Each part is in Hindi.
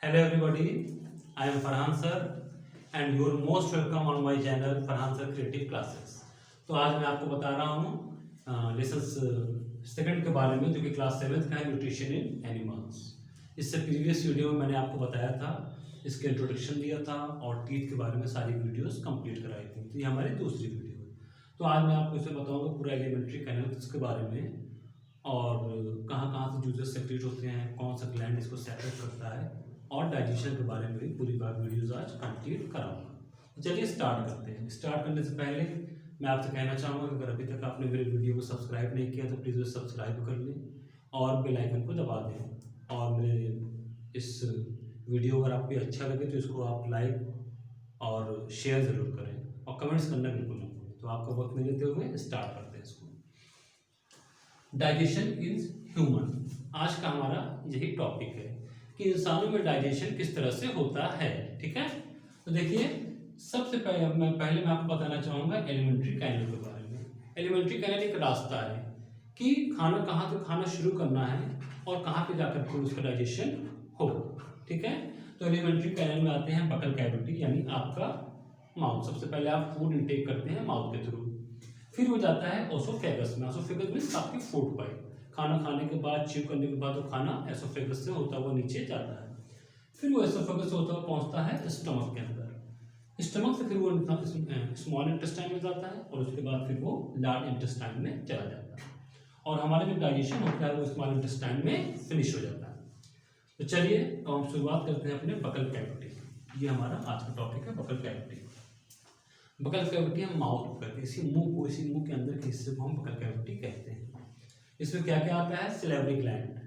Hello everybody, I am Farhan sir and you are most welcome on my channel Farhan sir Creative Classes। तो आज मैं आपको बता रहा हूँ लेसन सेकंड के बारे में जो कि क्लास 7th का है, न्यूट्रिशन इन एनिमल्स। इससे प्रीवियस वीडियो में मैंने आपको बताया था, इसके इंट्रोडक्शन दिया था और टीथ के बारे में सारी वीडियोस कंप्लीट कराई थी। तो ये हमारी दूसरी वीडियो है। तो आज मैं आपको इसे बताऊँगा पूरा एलिमेंट्री कैनल्स के बारे में और कहाँ कहाँ से जूसेस सेक्रेट होते हैं, कौन सा ग्लैंड इसको सेक्रेट करता है और डाइजेशन के बारे में भी पूरी बात वीडियोस आज कंप्लीट कराऊंगा। तो चलिए स्टार्ट करते हैं। स्टार्ट करने से पहले मैं आपसे कहना चाहूँगा कि अगर अभी तक आपने मेरे वीडियो को सब्सक्राइब नहीं किया तो प्लीज़ उसे सब्सक्राइब कर लें और बेल आइकन को दबा दें। और मेरे इस वीडियो अगर आपको अच्छा लगे तो इसको आप लाइक और शेयर ज़रूर करें और कमेंट्स करना बिल्कुल ना भूलें। तो आपको वक्त नहीं लेते हुए स्टार्ट करते हैं इसको। डाइजेशन इज ह्यूमन, आज का हमारा यही टॉपिक है कि इंसानों में डाइजेशन किस तरह से होता है। ठीक है, तो देखिए सबसे पहले मैं आपको बताना चाहूँगा एलिमेंट्री कैनल के बारे में। एलिमेंट्री कैनल एक रास्ता है कि खाना कहाँ से खाना शुरू करना है और कहाँ पे जाकर के उसका डाइजेशन हो। ठीक है, तो एलिमेंट्री कैनल में आते हैं बकल कैविटी यानी आपका माउथ। सबसे पहले आप फूड इनटेक करते हैं माउथ के थ्रू, फिर वो जाता है ओसोफेगस में। ओसोफेगस मीन्स आपकी फूड पाइप। खाना खाने के बाद च्यू करने के बाद वो खाना एसोफेगस से होता हुआ नीचे जाता है, फिर वो एसोफेगस से होता हुआ पहुंचता है स्टमक के अंदर। स्टमक से फिर वो स्मॉल इंटेस्टाइन में जाता है और उसके बाद फिर वो लार्ज इंटेस्टाइन में चला जाता है और हमारा जो डाइजेशन होता है वो स्मॉल इंटेस्टाइन में फिनिश हो जाता है। तो चलिए तो हम शुरुआत करते हैं अपने बकल कैविटी। ये हमारा आज का टॉपिक है बकल कैविटी। बकल कैविटी हम माउथ को कहते हैं, इसी मुंह को, इसी मुंह के अंदर के हिस्से को हम बकल कैविटी कहते हैं। इसमें क्या क्या आता है? सिलेवरी ग्लैंड,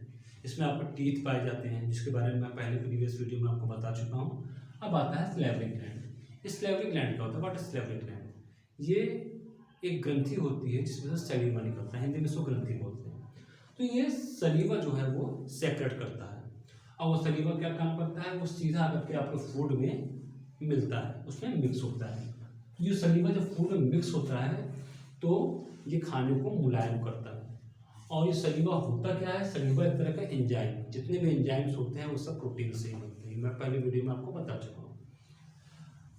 इसमें आपको टीथ पाए जाते हैं जिसके बारे में मैं पहले प्रीवियस वीडियो में आपको बता चुका हूँ। अब आता है सिलेवरी ग्लैंड। इस सिलेवरी ग्लैंड क्या होता है? What is salivary gland? ये एक ग्रंथि होती है जिसमें से सलीवा निकलता है, हिंदी में इसको ग्रंथि बोलते हैं। तो ये सलीवा जो है वो सेक्रेट करता है और वो सलीवा क्या काम करता है? वो सीधा आकर के आपके फूड में मिलता है, उसमें मिक्स होता है। ये सलीवा जब फूड में मिक्स होता है तो ये खाने को मुलायम करता है। और ये सलीवा होता क्या है? सलीवा एक तरह का एंजाइम, जितने भी एंजाइम्स होते हैं वो सब प्रोटीन से ही बनते हैं। मैं पहले वीडियो में आपको बता चुका हूँ।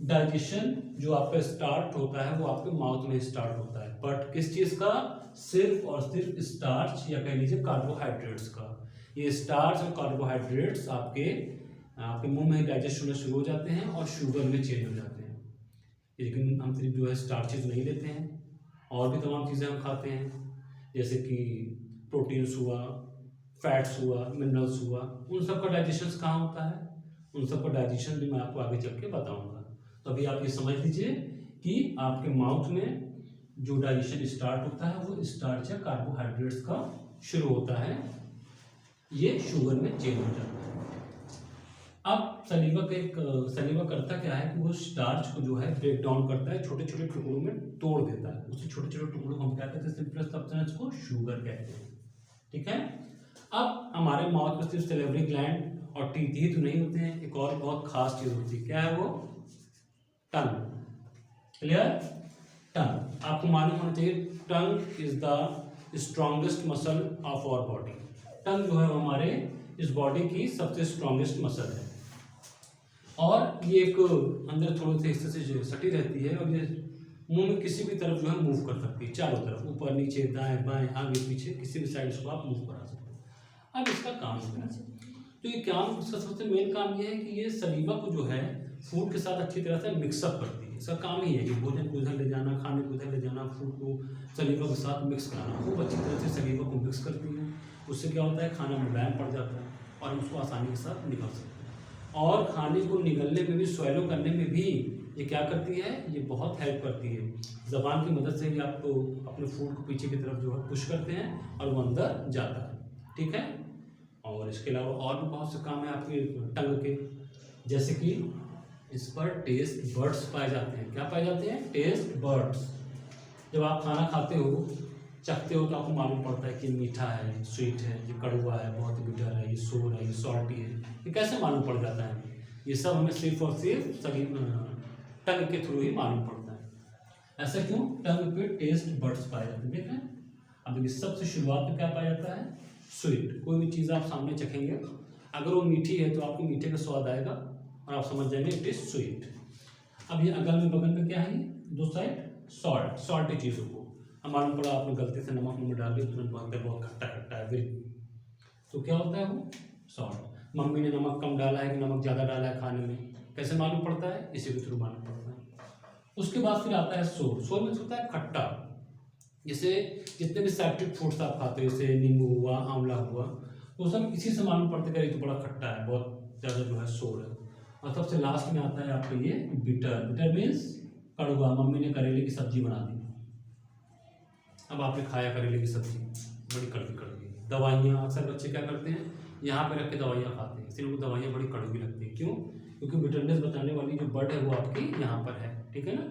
डाइजेशन जो आपका स्टार्ट होता है वो आपके माउथ में स्टार्ट होता है, बट किस चीज़ का? सिर्फ और सिर्फ स्टार्च या कह लीजिए कार्बोहाइड्रेट्स का। ये स्टार्च और कार्बोहाइड्रेट्स आपके मुंह में डाइजेस्ट होना शुरू हो जाते हैं और शुगर में चेंज हो जाते हैं। लेकिन हम सिर्फ जो है स्टार्चेज नहीं लेते हैं, और भी तमाम चीज़ें हम खाते हैं, जैसे कि प्रोटीन्स हुआ, फैट्स हुआ, मिनरल्स हुआ। उन सब का डाइजेशन कहाँ होता है? उन सब का डाइजेशन भी मैं आपको आगे चल के बताऊँगा। तो अभी आप ये समझ लीजिए कि आपके माउथ में जो डाइजेशन स्टार्ट होता है वो स्टार्च या कार्बोहाइड्रेट्स का शुरू होता है, ये शुगर में चेंज हो जाता है। अब सलीवा करता क्या है कि वो स्टार्च को जो है ब्रेक डाउन करता है, छोटे छोटे टुकड़ों में तोड़ देता है। उसी छोटे छोटे टुकड़ों को हम क्या कहते हैं? सिंपल सब्सटेंस को शुगर कहते हैं। ठीक है, अब हमारे माउथ में सिर्फ सैलिवरी ग्लैंड और टीथ ही तो नहीं होते हैं, एक और बहुत खास चीज होती है। क्या है वो? टंग। क्लियर? टंग आपको मालूम होना चाहिए, tongue is the strongest muscle of our body. Tongue जो है हमारे इस बॉडी की सबसे स्ट्रॉन्गेस्ट मसल है और ये एक अंदर थोड़े से हिस्से से सटी रहती है और ये मुंह में किसी भी तरफ जो है मूव कर सकती है, चारों तरफ, ऊपर नीचे दाएं बाएं आगे पीछे, किसी भी साइड से आप मूव करा सकते हैं। अब इसका काम क्या है? तो ये काम, इसका सबसे मेन काम ये है कि ये सलीवा को जो है फूड के साथ अच्छी तरह से मिक्सअप करती है। इसका काम ही है कि भोजन को उधर ले जाना, खाने को उधर ले जाना, फूड को सलीवा के साथ मिक्स कराना। खूब अच्छी तरह से सलीवा को मिक्स करती है। उससे क्या होता है? खाना मुलायम पड़ जाता है और हम उसको आसानी के साथ निकल सकते हैं। और खाने को निगलने में भी, स्वैलो करने में भी ये क्या करती है? ये बहुत हेल्प करती है। जबान की मदद से ही आप तो अपने फूड को पीछे की तरफ जो है पुश करते हैं और वो अंदर जाता है। ठीक है, और इसके अलावा और भी बहुत से काम है आपके टंग के, जैसे कि इस पर टेस्ट बर्ड्स पाए जाते हैं। क्या पाए जाते हैं? Taste buds. जब आप खाना खाते हो, चखते हो, तो आपको मालूम पड़ता है कि मीठा है, स्वीट है, ये कड़वा है, बहुत बिटर है, ये सोर है, ये सॉल्टी है। ये कैसे मालूम पड़ जाता है? ये सब हमें सिर्फ और सिर्फ टंग के थ्रू ही मालूम पड़ता है। ऐसा क्यों? टंग पे टेस्ट बर्ड्स पाए जाते हैं। देखें, अब देखिए सबसे शुरुआत में क्या पाया जाता है? स्वीट। कोई भी चीज़ आप सामने चखेंगे अगर वो मीठी है तो आपको मीठे का स्वाद आएगा और आप समझ जाएंगे इट इज स्वीट। अब ये अगल में बगल में क्या है, दो साइड सॉल्ट, सॉल्टी चीज़ों को। अब मालूम पड़ा आपने गलती से नमक डाल दिया, तुरंत भागते बहुत खट्टा खट्टा है फिर, तो क्या होता है वो सॉल्ट। मम्मी ने नमक कम डाला है कि नमक ज़्यादा डाला है खाने में, कैसे मालूम पड़ता है, इसी के थ्रू मालूम पड़ता है। उसके बाद फिर आता है सोर। सोर में होता है खट्टा। जैसे जितने भी साइट्रिक फ्रूट्स आप खाते हो, जैसे नींबू हुआ, आंवला हुआ, वो सब इसी से मालूम पड़ता है कि तो बड़ा खट्टा है, बहुत ज़्यादा जो है सोर है। और सबसे लास्ट में आता है आपको ये बिटर। बिटर मीन्स कड़वा। मम्मी ने करेले की सब्जी बना दी, अब आपने खाया करेले की सब्जी, बड़ी कड़वी कड़वी। दवाइयाँ अक्सर बच्चे क्या करते हैं, यहाँ पे रख के दवाइयाँ खाते हैं, इसलिए उनको दवाइयाँ बड़ी कड़वी लगती है। क्यों? क्योंकि बिटरनेस बताने वाली जो बर्ड है वो आपकी यहाँ पर है, ठीक है ना।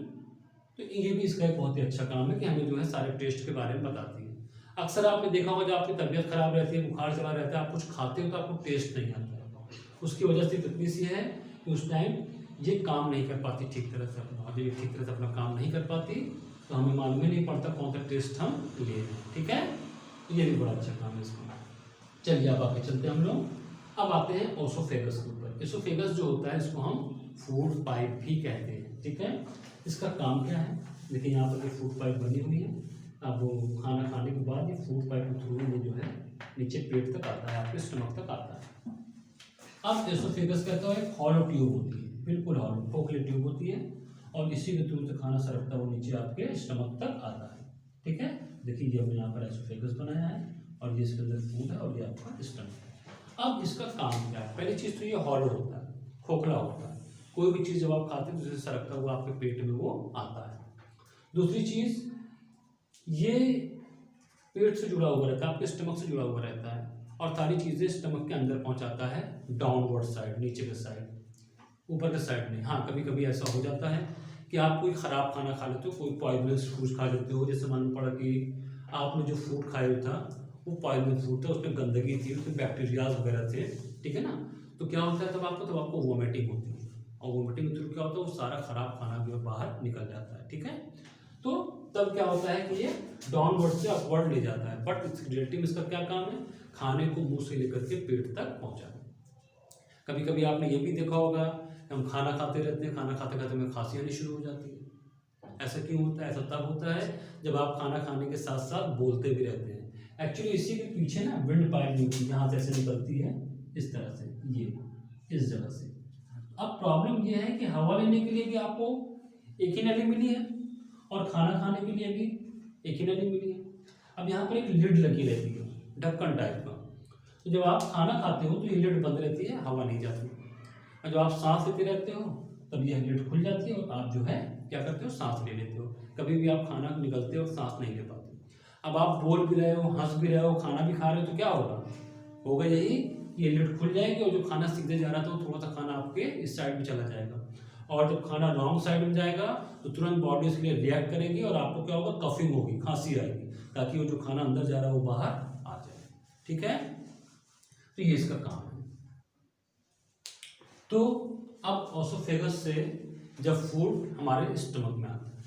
तो ये भी इसका एक बहुत ही अच्छा काम है कि हमें जो है सारे टेस्ट के बारे में बताती है। अक्सर आपने देखा होगा जब आपकी तबीयत खराब रहती है, बुखार चला रहता है, आप कुछ खाते हो तो आपको टेस्ट नहीं आता है। उसकी वजह से इतनी सी है कि उस टाइम ये काम नहीं कर पाती ठीक तरह से अपना, जब ये ठीक तरह से अपना काम नहीं कर पाती तो हमें मालूम ही नहीं पड़ता कौन सा टेस्ट हम ले, ठीक है। तो ये भी बड़ा अच्छा काम है इसका। चलिए अब आगे चलते हैं हम लोग। अब आते हैं ओसोफेगस के ऊपर। एसोफेगस जो होता है इसको हम फूड पाइप भी कहते हैं, ठीक है। इसका काम क्या है, देखिए यहाँ पर ये फूड पाइप बनी हुई है। अब वो खाना खाने के बाद ये फूड पाइप के थ्रू ये जो है नीचे पेट तक आता है, आपके स्टमक तक आता है। अब एसोफेगस कहता है हॉलो ट्यूब होती है, बिल्कुल हॉलो खोखली ट्यूब होती है, और इसी के थ्रू से खाना सरकता हुआ नीचे आपके स्टमक तक आता है, ठीक है। देखिए ये हमने यहाँ पर एसोफेगस बनाया है और ये इसके अंदर फूड है और ये आपका स्टमक है। अब इसका काम क्या है, पहली चीज़ तो ये हॉलो होता है, खोखला होता है। कोई भी चीज़ जब आप खाते हैं तो जैसे सरकता हुआ आपके पेट में वो आता है। दूसरी चीज़, ये पेट से जुड़ा हुआ रहता है, आपके स्टमक से जुड़ा हुआ रहता है, और सारी चीज़ें स्टमक के अंदर पहुंचाता है, डाउनवर्ड साइड, नीचे के साइड, ऊपर के साइड नहीं। हाँ कभी कभी ऐसा हो जाता है कि आप कोई ख़राब खाना खा लेते हो, कोई पॉइजनस फूड खा लेते हो। जैसे मालूम पड़ा कि आपने जो फूड खाया था वो पॉइजन फूड था, उसमें गंदगी थी, उसमें बैक्टीरियाज वगैरह थे, ठीक है ना। तो क्या होता है तब आपको वोमिटिंग होती है, और वोमिटिंग के थ्रू क्या होता है वो सारा खराब खाना जो बाहर निकल जाता है, ठीक है। तो तब क्या होता है कि ये डाउनवर्ड से अपवर्ड ले जाता है, बट रिलेटिव इसका क्या काम है, खाने को मुंह से लेकर के पेट तक पहुंचाना। कभी कभी आपने ये भी देखा होगा हम खाना खाते रहते हैं, खाना खाते खाते हमें खांसी आनी शुरू हो जाती है। ऐसा क्यों होता है? ऐसा तब होता है जब आप खाना खाने के साथ साथ बोलते भी रहते हैं। एक्चुअली इसी के पीछे ना विंड पाइप यहाँ से ऐसे निकलती है इस तरह से, ये इस जगह से। अब प्रॉब्लम ये है कि हवा लेने के लिए भी आपको एक ही नली मिली है और खाना खाने के लिए भी एक ही नली मिली है। अब यहाँ पर एक लिड लगी रहती है, ढक्कन टाइप का, तो जब आप खाना खाते हो तो ये लिड बंद रहती है, हवा नहीं जाती। और जब आप सांस लेते रहते हो तब यह लिड खुल जाती है और आप जो है क्या करते हो, सांस ले लेते हो। कभी भी आप खाना निगलते हो सांस नहीं ले पाते। अब आप बोल भी रहे हो, हंस भी रहे हो, खाना भी खा रहे हो, तो क्या होगा यही, ये लिड खुल जाएगी और जो खाना सीधे जा रहा था वो थोड़ा सा खाना आपके इस साइड में चला जाएगा, और जब खाना रॉन्ग साइड में जाएगा तो तुरंत बॉडी इसके लिए रिएक्ट करेगी और आपको क्या होगा, कफिंग होगी, खांसी आएगी, ताकि वो जो खाना अंदर जा रहा है वो बाहर आ जाए, ठीक है। तो ये इसका काम है। तो अब ओसोफेगस से जब फूड हमारे स्टमक में आता है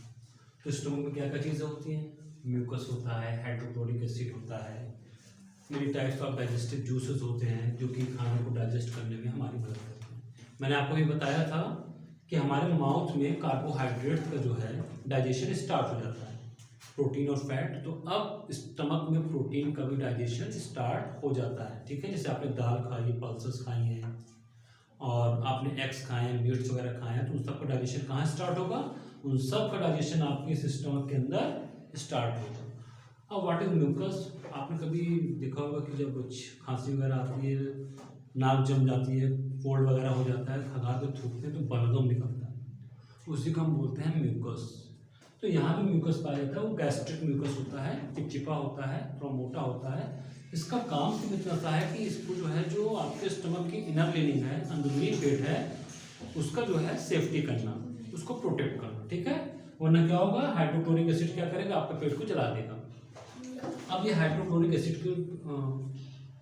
तो स्टमक में क्या क्या चीज़ें होती हैं, म्यूकस होता है, हाइड्रोक्लोरिक एसिड होता है, many types of digestive juices होते हैं जो कि खाने को डाइजेस्ट करने में हमारी मदद करते हैं। मैंने आपको भी बताया था कि हमारे माउथ में कार्बोहाइड्रेट का जो है डाइजेशन स्टार्ट हो जाता है, प्रोटीन और फैट। तो अब स्टमक में प्रोटीन का भी डाइजेशन स्टार्ट हो जाता है, ठीक है। जैसे आपने दाल खाई, पल्सेस खाई हैं और आपने एग्स खाए हैं, मीट्स वगैरह खाए हैं, तो उन सबका डाइजेशन कहाँ स्टार्ट होगा, उन सब का डाइजेशन आपके इस स्टमक के अंदर स्टार्ट होगा। अब व्हाट इज म्यूकस, आपने कभी देखा होगा कि जब खांसी वगैरह आती है, नाक जम जाती है, कोल्ड वगैरह हो जाता है, खगा के थूकते हैं तो बलगम निकलता है, उसी को हम बोलते हैं म्यूकस। तो यहाँ भी म्यूकस पाया जाता है, वो गैस्ट्रिक म्यूकस होता है, चिपचिपा होता है, थोड़ा मोटा होता है। इसका काम सिर्फ इतना सा है कि इसको जो है, जो आपके स्टमक की इनर लिनिंग है, अंदरूनी पेट है, उसका जो है सेफ्टी करना, उसको प्रोटेक्ट करना, ठीक है। वरना क्या होगा, हाइड्रोक्लोरिक एसिड क्या करेगा, आपके पेट को जला देगा। अब ये हाइड्रोक्लोरिक एसिड क्यों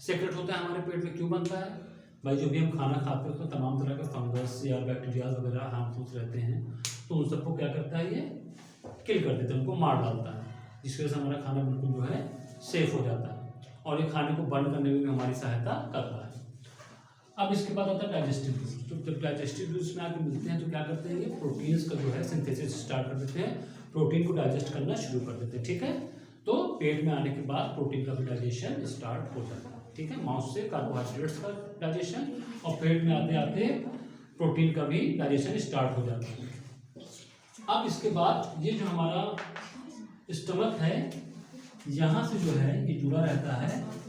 सेक्रेट होता है हमारे पेट में, क्यों बनता है भाई, जो भी हम खाना खाते हैं उसमें तमाम तरह के फंगस या बैक्टीरिया वगैरह हार्मफुल रहते हैं, तो उन सबको क्या करता है, ये किल कर देता है, उनको मार डालता है, जिसकी वजह से हमारा खाना बिल्कुल जो है सेफ हो जाता है और ये खाने को बर्न करने में भी हमारी सहायता करता है। अब इसके बाद आता है डाइजेस्टिव जूस। तो जब डाइजेस्टिव जूस में आके मिलते हैं तो क्या करते हैं, ये प्रोटीन्स का जो है सिंथेसिस स्टार्ट कर देते हैं, प्रोटीन को डाइजेस्ट करना शुरू कर देते हैं। ठीक है, तो पेट में आने के बाद प्रोटीन का भी डाइजेशन स्टार्ट हो जाता है। ठीक है, माउथ से कार्बोहाइड्रेट्स का डाइजेशन और पेट में आते आते प्रोटीन का भी डाइजेशन स्टार्ट हो जाता है। अब इसके बाद ये जो हमारा स्टमक है, यहाँ से जो है ये जुड़ा रहता है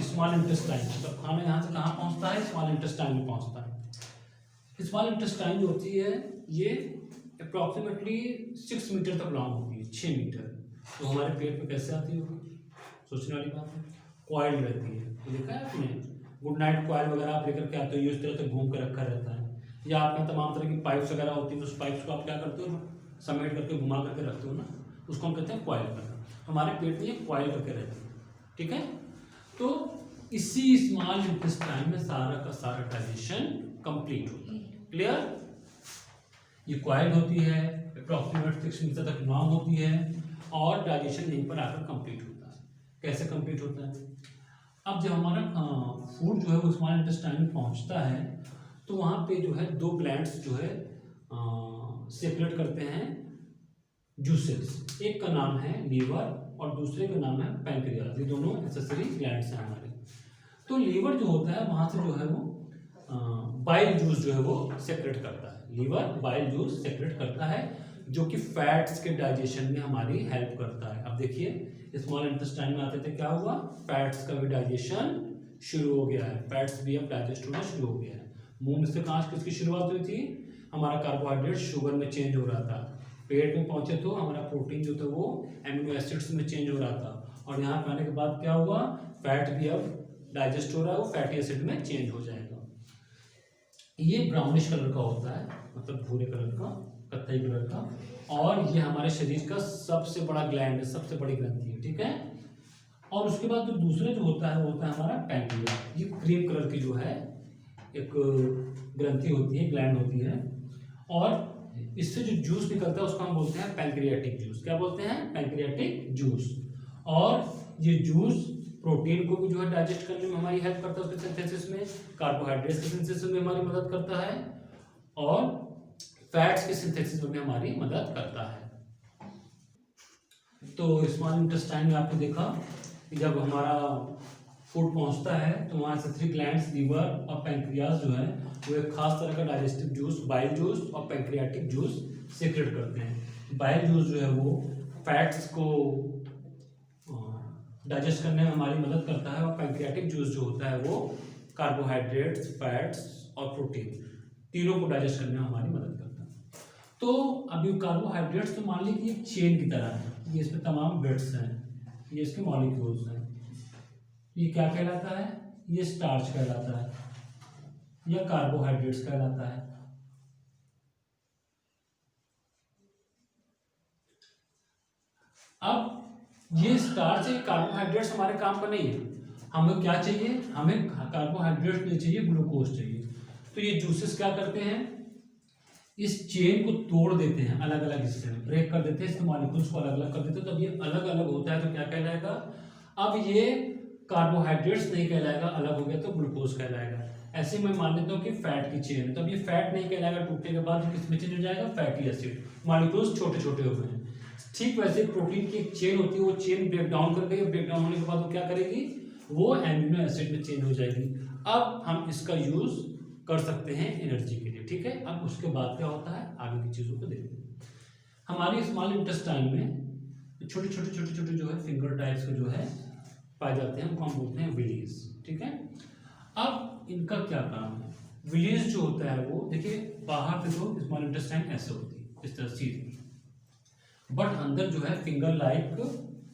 स्मॉल इंटेस्टाइन। मतलब खाना यहाँ से कहाँ पहुँचता है, स्मॉल इंटेस्टाइन में पहुँचता है। स्मॉल इंटेस्टाइन जो होती है ये अप्रॉक्सीमेटली 6 मीटर तक लॉन्ग होती है, 6 मीटर। तो हमारे पेट में कैसे आती होगी, सोचने वाली बात है। कॉइल रहती है, तो देखा है आपने, गुड नाइट कॉइल वगैरह आप लेकर के आते हो, ये उस तरह से घूम कर रखा रहता है। या आपने तमाम तरह की पाइप्स वगैरह होती है, तो उस पाइप्स को आप क्या करते हो, समेट करके घुमा करके रखते हो ना, उसको हम कहते हैं कॉइल करना। हमारे पेट में ये कॉइल करके रहती है। ठीक है, तो इसी स्मॉल इंटेस्टाइन में सारा का सारा डाइजेशन कंप्लीट होता है। क्लियर, ये कॉइल होती है, अप्रॉक्सीमेट 6 मीटर तक लॉन्ग होती है और डाइजेशन यहीं पर आकर कंप्लीट होता है। कैसे कंप्लीट होता है, अब जब हमारा फूड जो है वो स्मॉल इंटेस्टाइन में पहुंचता है तो वहाँ पे जो है 2 ग्लैंड्स जो है सेपरेट करते हैं जूसेस। एक का नाम है लीवर और दूसरे का नाम है पैंक्रियाज। ये दोनों एक्सेसरी ग्लैंड्स हैं हमारे। तो लीवर जो होता है वहाँ से जो है वो बाइल जूस जो है वो सेक्रेट करता है। लीवर बाइल जूस सेक्रेट करता है जो कि फैट्स के डाइजेशन में हमारी हेल्प करता है। अब देखिए स्मॉल इंटेस्टाइन में आते थे, क्या हुआ, फैट्स का भी डाइजेशन शुरू हो गया है, फैट्स भी अब डाइजेस्ट होना शुरू हो गया है। मुंह से कहाँ किसकी शुरुआत हुई थी, हमारा कार्बोहाइड्रेट शुगर में चेंज हो रहा था, पेट में पहुंचे तो हमारा प्रोटीन जो था वो एमिनो एसिड्स में चेंज हो रहा था, और यहाँ पे आने के बाद क्या हुआ, फैट भी अब डाइजेस्ट हो रहा है, वो फैटी एसिड में चेंज हो जाएगा। ये ब्राउनिश कलर का होता है, मतलब भूरे कलर का, कत्थई कलर का, और ये हमारे शरीर का सबसे बड़ा ग्लैंड है, सबसे बड़ी ग्रंथि है। ठीक है, और उसके बाद जो दूसरा जो होता है वो होता है हमारा पैंक्रियाज। ये क्रीम कलर की जो है एक ग्रंथि होती है, ग्लैंड होती है, और इससे जो जूस निकलता है उसको हम बोलते हैं पैंक्रियाटिक जूस। क्या बोलते हैं, पैंक्रियाटिक जूस। और ये जूस प्रोटीन को भी जो है डाइजेस्ट करने में हमारी हेल्प करता है, उसके सिंथेसिस में, कार्बोहाइड्रेट्स के सिंथेसिस में हमारी मदद करता है, और फैट्स के सिंथेसिस में भी हमारी मदद करता है। तो स्मॉल इंटेस्टाइन में आपने देखा कि जब हमारा फूड पहुंचता है तो वहाँ से 3 ग्लैंड्स, लीवर और पैंक्रियाज जो है वो एक खास तरह का डाइजेस्टिव जूस, बाइल जूस और पैंक्रियाटिक जूस सीक्रेट करते हैं। बाइल जूस जो है वो फैट्स को डाइजेस्ट करने में हमारी मदद करता है, और पैंक्रियाटिक जूस जो होता है वो कार्बोहाइड्रेट्स, फैट्स और प्रोटीन तीनों को डाइजेस्ट करने में हमारी मदद करता है। तो अभी कार्बोहाइड्रेट्स तो मान ली कि एक चेन की तरह है, ये इसमें तमाम बिट्स हैं, ये इसके मॉलिक्यूल्स हैं। ये क्या कहलाता है, ये स्टार्च कहलाता है या कार्बोहाइड्रेट्स कहलाता है। अब ये स्टार्च है, कार्बोहाइड्रेट्स हमारे काम का नहीं है। हमें क्या चाहिए, हमें कार्बोहाइड्रेट्स नहीं चाहिए, ग्लूकोज चाहिए। तो ये जूसेस क्या करते हैं, इस चेन को तोड़ देते हैं, अलग अलग हिस्से में ब्रेक कर देते हैं, इसके मॉलिक्यूल्स को अलग अलग कर देते हैं। तो अब ये अलग अलग होता है तो क्या कहलाएगा, अब ये कार्बोहाइड्रेट्स नहीं कहलाएगा, अलग हो गया तो ग्लूकोज कहलाएगा। ऐसे मैं मान लेता हूँ कि फैट की चेन है, तो अब ये फैट नहीं कहलाएगा, टूटने के बाद किस में चेंज हो जाएगा, फैटी एसिड, मॉलिक्यूल्स छोटे छोटे हो गए हैं। ठीक वैसे प्रोटीन की एक चेन होती है, वो चेन ब्रेक डाउन कर गई, ब्रेक डाउन होने के बाद वो क्या करेगी, वो एमिनो एसिड में चेंज हो जाएगी। अब हम इसका यूज कर सकते हैं एनर्जी के लिए। ठीक है, अब उसके बाद क्या होता है, आगे की चीजों को देखते हैं। हमारी स्मॉल इंटेस्टाइन में छोटे छोटे छोटे छोटे जो है फिंगर टाइप्स के जो है पाए जाते हैं, उनको हम बोलते हैं विलीज। ठीक है, अब इनका क्या काम है, विलीज जो होता है वो देखिए बाहर से तो स्मॉल इंटेस्टाइन ऐसे होती है, इस तरह सीधी, बट अंदर जो है फिंगर लाइक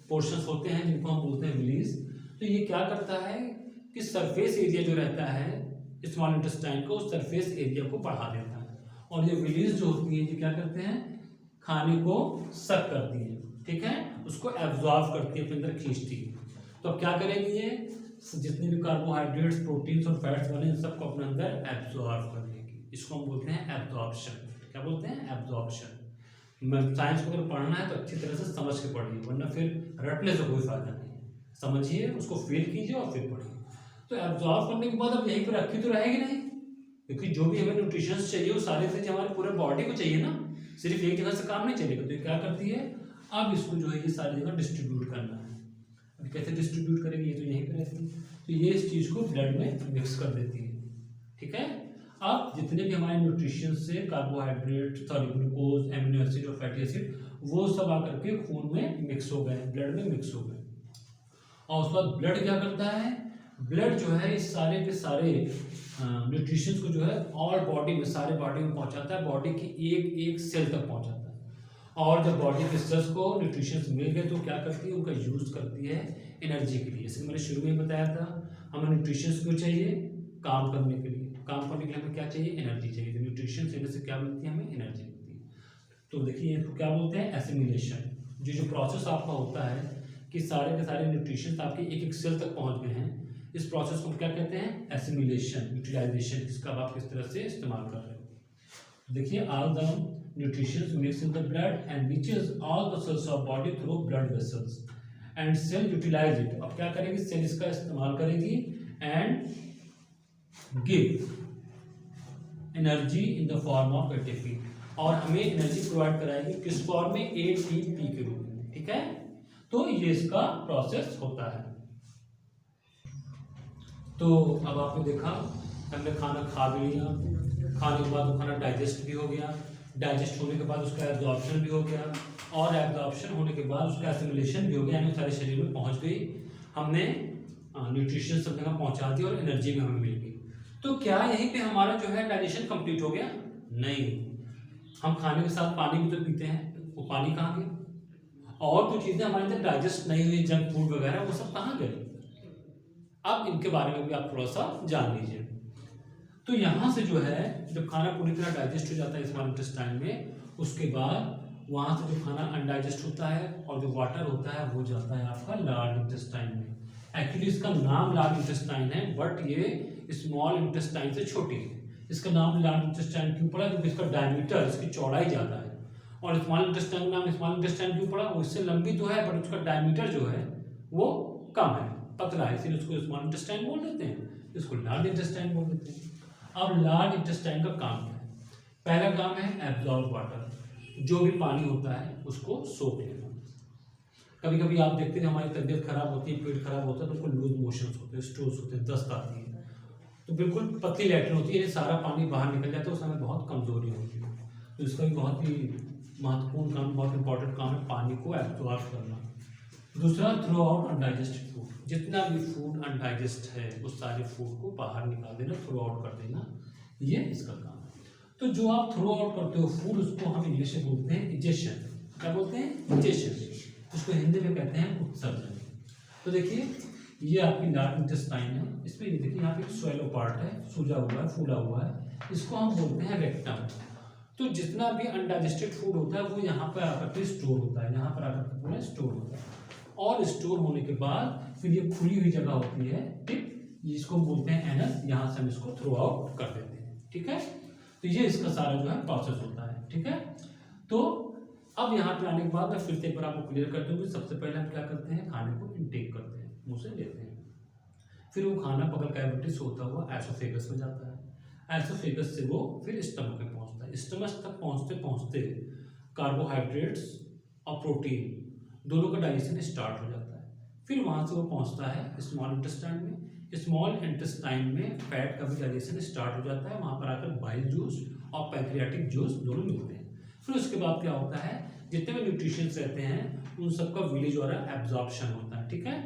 पोर्शंस होते हैं जिनको हम बोलते हैं विलीज। तो ये क्या करता है कि सरफेस एरिया जो रहता है स्मॉल इंटेस्टाइन को, उस सरफेस एरिया को बढ़ा देता है, और ये विलीज जो होती है ये क्या करते हैं, खाने को सक करती है। ठीक है, उसको एब्जॉर्ब करती है, अपने अंदर खींचती है। तो अब क्या करेगी, ये जितने भी कार्बोहाइड्रेट्स, प्रोटीन्स और फैट्स बने इन सबको अपने अंदर एब्जॉर्ब कर लेगी। इसको हम बोलते हैं एब्जॉर्प्शन। क्या बोलते हैं, एब्जॉर्प्शन। साइंस को अगर पढ़ना है तो अच्छी तरह से समझ के पढ़िए, वरना फिर रटने से कोई फायदा नहीं है। समझिए, उसको फील कीजिए और फिर पढ़िए। तो एब्जॉर्ब करने के बाद अब यहीं पर रखी तो रहेगी नहीं, क्योंकि जो भी हमें न्यूट्रिशंस चाहिए वो सारे चीज़ हमारे पूरे बॉडी को चाहिए ना, सिर्फ एक जगह से काम नहीं चलेगा। तो ये क्या करती है, अब इसको जो है ये सारी जगह डिस्ट्रीब्यूट करना है। अब कैसे डिस्ट्रीब्यूट करेगी, ये तो यहीं पर रहती है, तो ये इस चीज़ को ब्लड में मिक्स कर देती है। ठीक है, अब जितने भी हमारे न्यूट्रिशंस से carbohydrate, sorry glucose, amino acid और फैटी एसिड, वो सब आकर के खून में मिक्स हो गए, ब्लड में मिक्स हो गए। और उसके बाद ब्लड क्या करता है, ब्लड जो है इस सारे के सारे न्यूट्रिशंस को जो है ऑल बॉडी में, सारे बॉडी में पहुंचाता है, बॉडी की एक एक सेल तक पहुंचाता है। और जब बॉडी के सेल्स को न्यूट्रिशंस मिल गए तो क्या करती है, उनका यूज करती है एनर्जी के लिए। जैसे मैंने शुरू में बताया था, हमें न्यूट्रिशंस क्यों चाहिए, काम करने के लिए। काम करने के लिए हमें क्या चाहिए, एनर्जी चाहिए। तो न्यूट्रिशन लेने से क्या मिलती है, हमें एनर्जी मिलती है। तो देखिए इसको क्या बोलते हैं, एसिमिलेशन। जो प्रोसेस आपका होता है कि सारे के सारे न्यूट्रिशन आपके एक एक सेल तक पहुंच गए हैं, इस प्रोसेस को क्या कहते हैं, एसिमिलेशन, यूटिलाइजेशन, जिसका आप किस तरह से इस्तेमाल कर रहे हो। देखिए all the nutritions mix in the blood and reaches all the cells of body through blood vessels and cell utilize it. अब क्या करेगी, सेल इसका इस्तेमाल करेगी and give energy in the form of ATP, और हमें एनर्जी प्रोवाइड कराएगी किस फॉर्म में, एटीपी के रूप में। ठीक है, तो ये इसका प्रोसेस होता है। तो अब आपने देखा, हमने खाना खा भी लिया, खाने के बाद वो खाना डाइजेस्ट भी हो गया, डाइजेस्ट होने के बाद उसका एब्जॉर्प्शन भी हो गया, और एब्जॉर्प्शन होने के बाद उसका एसिमिलेशन भी हो गया, यानी सारे शरीर में पहुंच गई, हमने न्यूट्रिशन सब जगह पहुंचा दी और एनर्जी भी हमें मिल गई। तो क्या यहीं पे हमारा जो है डाइजेशन कंप्लीट हो गया, नहीं। हम खाने के साथ पानी भी तो पीते हैं, वो पानी कहाँ गया, और जो चीज़ें हमारे अंदर डाइजेस्ट नहीं हुई, जंक फूड वगैरह, वो सब कहाँ गए। अब इनके बारे में भी आप थोड़ा सा जान लीजिए। तो यहाँ से जो है, जब खाना पूरी तरह डाइजेस्ट हो जाता है स्मॉल इंटेस्टाइन में, उसके बाद वहाँ से जो खाना अनडाइजेस्ट होता है और जो वाटर होता है वो जाता है आपका लार्ज इंटेस्टाइन में। एक्चुअली इसका नाम लार्ज इंटेस्टाइन है, बट ये स्मॉल इंटेस्टाइन से छोटी है। इसका नाम लार्ज इंटेस्टाइन क्यों पड़ा, क्योंकि इसका डायमीटर, इसकी चौड़ाई ज़्यादा है। और स्मॉल इंटेस्टाइन का नाम स्मॉल इंटेस्टाइन क्यों पड़ा, वो इससे लंबी तो है बट उसका डायमीटर जो है वो कम है, पतला है, इसलिए उसको स्मॉल इंटेस्टाइन बोल देते हैं, इसको लार्ज इंटेस्टाइन बोल देते हैं। अब लार्ज इंटेस्टाइन का काम क्या है, पहला काम है एब्जॉर्ब वाटर, जो भी पानी होता है उसको सोख लेना। कभी कभी आप देखते हैं हमारी तबीयत खराब होती है, पेट खराब होता है, तो उसको लूज मोशंस होते हैं, स्टूल्स होते हैं, दस्त आती है, तो बिल्कुल पतली लैट्रिन होती है, सारा पानी बाहर निकल जाता है, उस समय बहुत कमजोरी होती है। तो इसका भी बहुत ही महत्वपूर्ण काम, बहुत इंपॉर्टेंट काम है पानी को एब्जॉर्ब करना। दूसरा, थ्रो आउट अनडाइजेस्टेड फूड, जितना भी फूड अनडाइजेस्ट है उस सारे फूड को बाहर निकाल देना, थ्रो आउट कर देना, ये इसका काम है। तो जो आप थ्रो आउट करते हो फूड, उसको हम इंग्लिश में बोलते हैं इजेशन। क्या बोलते हैं, इजेशन। उसको हिंदी में कहते हैं उत्सर्जन। तो देखिए ये आपकी लार्ज इंटेस्टाइन है, इसमें ये देखिए यहाँ पे एक स्वेलो पार्ट है, सूजा हुआ है, फूला हुआ है, इसको हम बोलते हैं रेक्टम। तो जितना भी अनडाइजेस्टेड फूड होता है वो यहाँ पर आकर के स्टोर होता है, यहाँ पर आकर के पूरा स्टोर होता है, और स्टोर होने के बाद फिर ये खुली हुई जगह होती है, ठीक, जिसको बोलते हैं एनस, यहाँ से हम इसको थ्रो आउट कर देते हैं। ठीक है, तो ये इसका सारा जो है प्रोसेस होता है। ठीक है, तो अब यहाँ पे आने के बाद मैं फिर से एक बार आपको क्लियर कर दूँ कि सबसे पहले हम क्या करते हैं, खाने को इनटेक करते हैं, मुंह से लेते हैं, फिर वो खाना बगल कैविटी से होता हुआ एसोफेगस में जाता है, एसोफेगस से वो फिर स्टमक में पहुँचता है, स्टमक तक पहुँचते पहुँचते कार्बोहाइड्रेट्स और प्रोटीन दोनों का डाइजेशन स्टार्ट हो जाता है, फिर वहाँ से वो पहुँचता है स्मॉल इंटेस्टाइन में, स्मॉल इंटेस्टाइन में फैट का भी डाइजेशन स्टार्ट हो जाता है, वहाँ पर आकर बाइल जूस और पैंक्रियाटिक जूस दोनों मिलते हैं। फिर उसके बाद क्या होता है, जितने भी न्यूट्रिशंस रहते हैं उन सबका विली द्वारा एब्जॉर्प्शन होता है। ठीक है,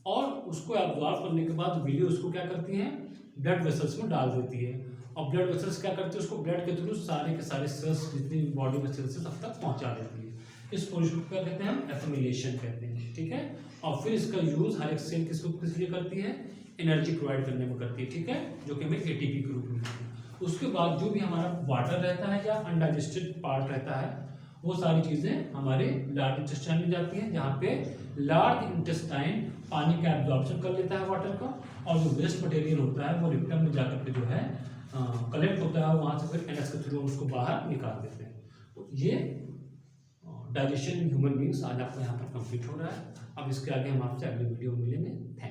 और उसको एब्जॉर्ब करने के बाद विली उसको क्या करती है, ब्लड वेसल्स में डाल देती है, और ब्लड वेसल्स क्या करती है, उसको ब्लड के थ्रू सारे के सारे सेल्स जितनी बॉडी में सेल्स है सब तक पहुंचा देती है। इस प्रोसेस को क्या कहते हैं, हम एसिमिलेशन कहते हैं। ठीक है, और फिर इसका यूज हर एक सेल किस लिए करती है, एनर्जी प्रोवाइड करने में करती है। ठीक है, जो कि हमें एटीपी के रूप में मिलती है। उसके बाद जो भी हमारा वाटर रहता है या अनडाइजेस्टेड पार्ट रहता है, वो सारी चीज़ें हमारे लार्ज इंटेस्टाइन में जाती हैं, जहाँ पे लार्ज इंटेस्टाइन पानी का एब्जॉर्प्शन कर लेता है वाटर का, और जो वेस्ट मटेरियल होता है वो रेक्टम में जाकर के जो है कलेक्ट होता है, वहाँ से फिर एनएस के थ्रू उसको बाहर निकाल देते हैं। तो ये डाइजेशन इन ह्यूमन बींग्स आज आपका यहाँ पर कंप्लीट हो रहा है। अब इसके आगे हम आपसे अगले वीडियो में मिलेंगे। थैंक